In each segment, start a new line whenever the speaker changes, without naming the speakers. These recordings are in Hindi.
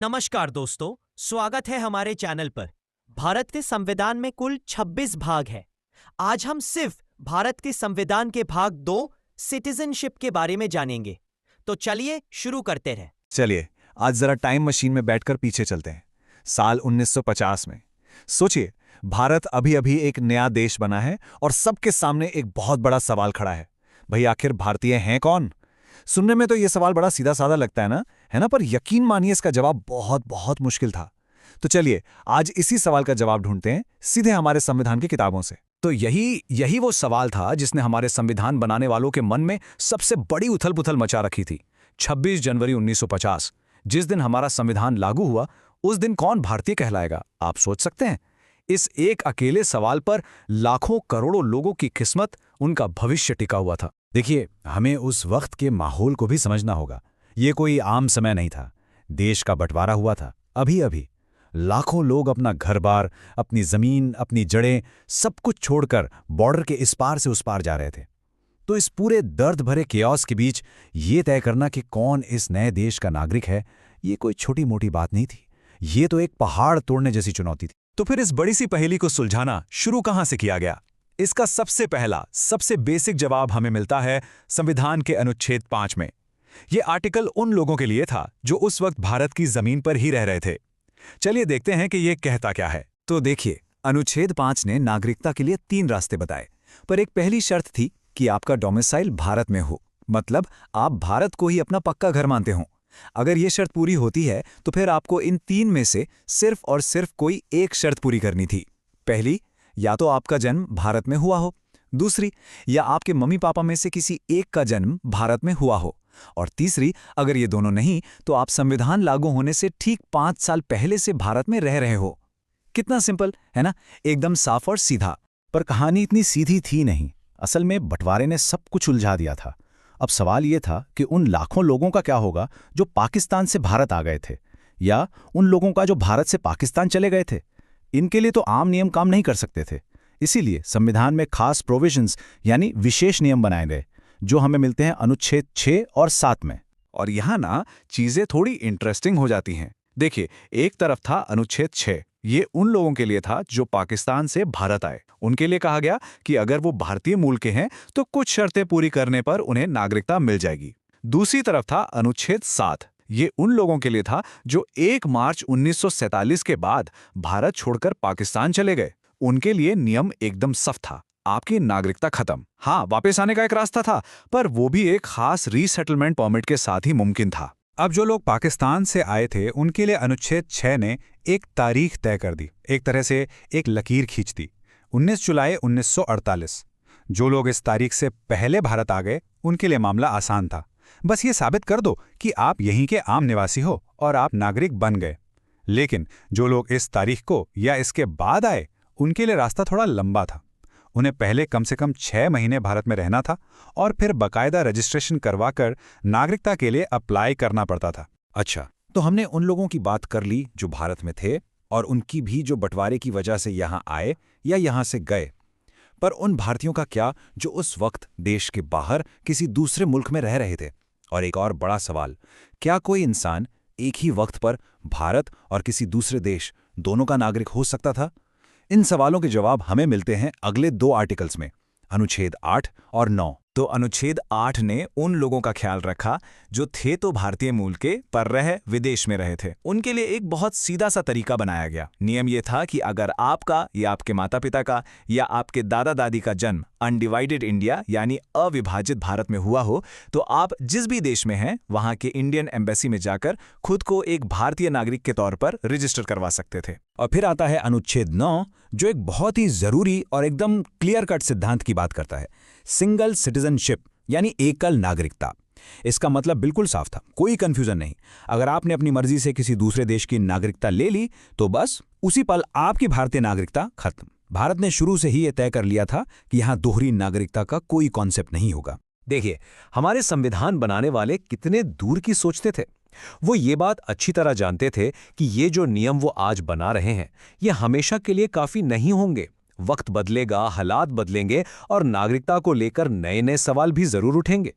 नमस्कार दोस्तों, स्वागत है हमारे चैनल पर। भारत के संविधान में कुल 26 भाग है। आज हम सिर्फ भारत के संविधान के भाग 2 सिटीजनशिप के बारे में जानेंगे। तो चलिए शुरू करते हैं।
चलिए आज जरा टाइम मशीन में बैठकर पीछे चलते हैं, साल 1950 में। सोचिए, भारत अभी अभी एक नया देश बना है और सबके सामने एक बहुत बड़ा सवाल खड़ा है। भाई आखिर भारतीय हैं कौन? सुनने में तो ये सवाल बड़ा सीधा साधा लगता है ना, पर यकीन मानिए इसका जवाब बहुत बहुत मुश्किल था। तो चलिए आज इसी सवाल का जवाब ढूंढते हैं सीधे हमारे संविधान की किताबों से।
तो यही वो सवाल था जिसने हमारे संविधान बनाने वालों के मन में सबसे बड़ी उथल-पुथल मचा रखी थी। 26 जनवरी 1950, जिस दिन हमारा संविधान लागू हुआ, उस दिन कौन भारतीय कहलाएगा, आप सोच सकते हैं? इस एक अकेले सवाल पर लाखों करोड़ों लोगों की किस्मत, उनका भविष्य टिका हुआ था।
देखिए, हमें उस वक्त के माहौल को भी समझना होगा। ये कोई आम समय नहीं था। देश का बंटवारा हुआ था अभी अभी। लाखों लोग अपना घर-बार, अपनी जमीन, अपनी जड़ें सब कुछ छोड़कर बॉर्डर के इस पार से उस पार जा रहे थे। तो इस पूरे दर्द भरे केओस के बीच ये तय करना कि कौन इस नए देश का नागरिक है, ये कोई छोटी मोटी बात नहीं थी। ये तो एक पहाड़ तोड़ने जैसी चुनौती थी।
तो फिर इस बड़ी सी पहेली को सुलझाना शुरू कहां से किया गया? इसका सबसे पहला, सबसे बेसिक जवाब हमें मिलता है संविधान के अनुच्छेद 5 में। यह आर्टिकल उन लोगों के लिए था जो उस वक्त भारत की जमीन पर ही रह रहे थे। चलिए देखते हैं कि यह कहता क्या है।
तो देखिए, अनुच्छेद 5 ने नागरिकता के लिए 3 रास्ते बताए, पर एक पहली शर्त थी कि आपका डोमिसाइल भारत में हो, मतलब आप भारत को ही अपना पक्का घर मानते हो। अगर ये शर्त पूरी होती है तो फिर आपको इन 3 में से सिर्फ और सिर्फ कोई एक शर्त पूरी करनी थी। पहली, या तो आपका जन्म भारत में हुआ हो। दूसरी, या आपके मम्मी पापा में से किसी एक का जन्म भारत में हुआ हो। और तीसरी, अगर ये दोनों नहीं तो आप संविधान लागू होने से ठीक 5 साल पहले से भारत में रह रहे हो। कितना सिंपल है ना, एकदम साफ और सीधा।
पर कहानी इतनी सीधी थी नहीं। असल में बंटवारे ने सब कुछ उलझा दिया था। अब सवाल ये था कि उन लाखों लोगों का क्या होगा जो पाकिस्तान से भारत आ गए थे, या उन लोगों का जो भारत से पाकिस्तान चले गए थे। इनके लिए तो आम नियम काम नहीं कर सकते थे। इसीलिए संविधान में खास प्रोविजंस यानी विशेष नियम बनाए गए, जो हमें मिलते हैं अनुच्छेद 6 और 7 में।
और यहां ना चीजें थोड़ी इंटरेस्टिंग हो जाती हैं। देखिए, एक तरफ था अनुच्छेद 6, ये उन लोगों के लिए था जो पाकिस्तान से भारत आए। उनके लिए कहा गया कि अगर वो भारतीय मूल के हैं तो कुछ शर्तें पूरी करने पर उन्हें नागरिकता मिल जाएगी। दूसरी तरफ था अनुच्छेद 7, ये उन लोगों के लिए था जो 1 मार्च 1947 के बाद भारत छोड़कर पाकिस्तान चले गए। उनके लिए नियम एकदम सख्त था, आपकी नागरिकता खत्म। हाँ, वापस आने का एक रास्ता था, पर वो भी एक खास रीसेटलमेंट परमिट के साथ ही मुमकिन था।
अब जो लोग पाकिस्तान से आए थे उनके लिए अनुच्छेद 6 ने एक तारीख तय कर दी, एक तरह से एक लकीर खींच दी, 19 जुलाई 1948। जो लोग इस तारीख से पहले भारत आ गए उनके लिए मामला आसान था। बस ये साबित कर दो कि आप यहीं के आम निवासी हो और आप नागरिक बन गए। लेकिन जो लोग इस तारीख को या इसके बाद आए उनके लिए रास्ता थोड़ा लंबा था। उन्हें पहले कम से कम 6 महीने भारत में रहना था और फिर बाकायदा रजिस्ट्रेशन करवाकर नागरिकता के लिए अप्लाई करना पड़ता था।
अच्छा, तो हमने उन लोगों की बात कर ली जो भारत में थे, और उनकी भी जो बंटवारे की वजह से यहाँ आए या यहाँ से गए। पर उन भारतीयों का क्या जो उस वक्त देश के बाहर किसी दूसरे मुल्क में रह रहे थे? और एक और बड़ा सवाल, क्या कोई इंसान एक ही वक्त पर भारत और किसी दूसरे देश दोनों का नागरिक हो सकता था? इन सवालों के जवाब हमें मिलते हैं अगले 2 आर्टिकल्स में, अनुच्छेद 8 और 9।
तो अनुच्छेद 8 ने उन लोगों का ख्याल रखा जो थे तो भारतीय मूल के पर रह विदेश में रहे थे। उनके लिए एक बहुत सीधा सा तरीका बनाया गया। नियम ये था कि अगर आपका या आपके माता पिता का या आपके दादा दादी का जन्म अनडिवाइडेड इंडिया यानी अविभाजित भारत में हुआ हो, तो आप जिस भी देश में हैं वहां के इंडियन एम्बेसी में जाकर खुद को एक भारतीय नागरिक के तौर पर रजिस्टर करवा सकते थे।
और फिर आता है अनुच्छेद 9, जो एक बहुत ही जरूरी और एकदम क्लियर कट सिद्धांत की बात करता है, सिंगल सिटीजनशिप यानी एकल नागरिकता। इसका मतलब बिल्कुल साफ था, कोई कंफ्यूजन नहीं। अगर आपने अपनी मर्जी से किसी दूसरे देश की नागरिकता ले ली तो बस उसी पल आपकी भारतीय नागरिकता खत्म। भारत ने शुरू से ही यह तय कर लिया था कि यहां दोहरी नागरिकता का कोई कॉन्सेप्ट नहीं होगा।
देखिए, हमारे संविधान बनाने वाले कितने दूर की सोचते थे। वो ये बात अच्छी तरह जानते थे कि ये जो नियम वो आज बना रहे हैं ये हमेशा के लिए काफी नहीं होंगे। वक्त बदलेगा, हालात बदलेंगे और नागरिकता को लेकर नए नए सवाल भी जरूर उठेंगे।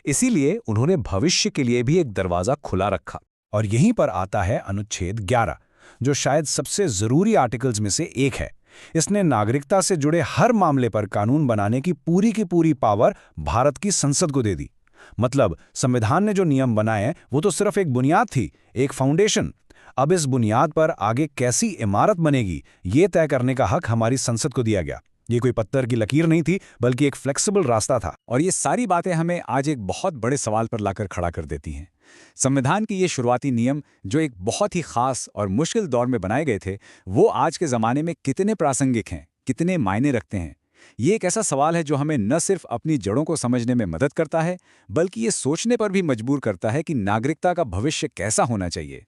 इसीलिए उन्होंने भविष्य के लिए भी एक दरवाजा खुला रखा।
और यहीं पर आता है अनुच्छेद 11, जो शायद सबसे जरूरी आर्टिकल्स में से एक है। इसने नागरिकता से जुड़े हर मामले पर कानून बनाने की पूरी पावर भारत की संसद को दे दी। मतलब संविधान ने जो नियम बनाए वो तो सिर्फ एक बुनियाद थी, एक फाउंडेशन। अब इस बुनियाद पर आगे कैसी इमारत बनेगी ये तय करने का हक हमारी संसद को दिया गया। ये कोई पत्थर की लकीर नहीं थी, बल्कि एक फ्लेक्सिबल रास्ता था।
और ये सारी बातें हमें आज एक बहुत बड़े सवाल पर लाकर खड़ा कर देती हैं। संविधान के ये शुरुआती नियम जो एक बहुत ही खास और मुश्किल दौर में बनाए गए थे, वो आज के ज़माने में कितने प्रासंगिक हैं, कितने मायने रखते हैं। ये एक ऐसा सवाल है जो हमें न सिर्फ अपनी जड़ों को समझने में मदद करता है, बल्कि ये सोचने पर भी मजबूर करता है कि नागरिकता का भविष्य कैसा होना चाहिए।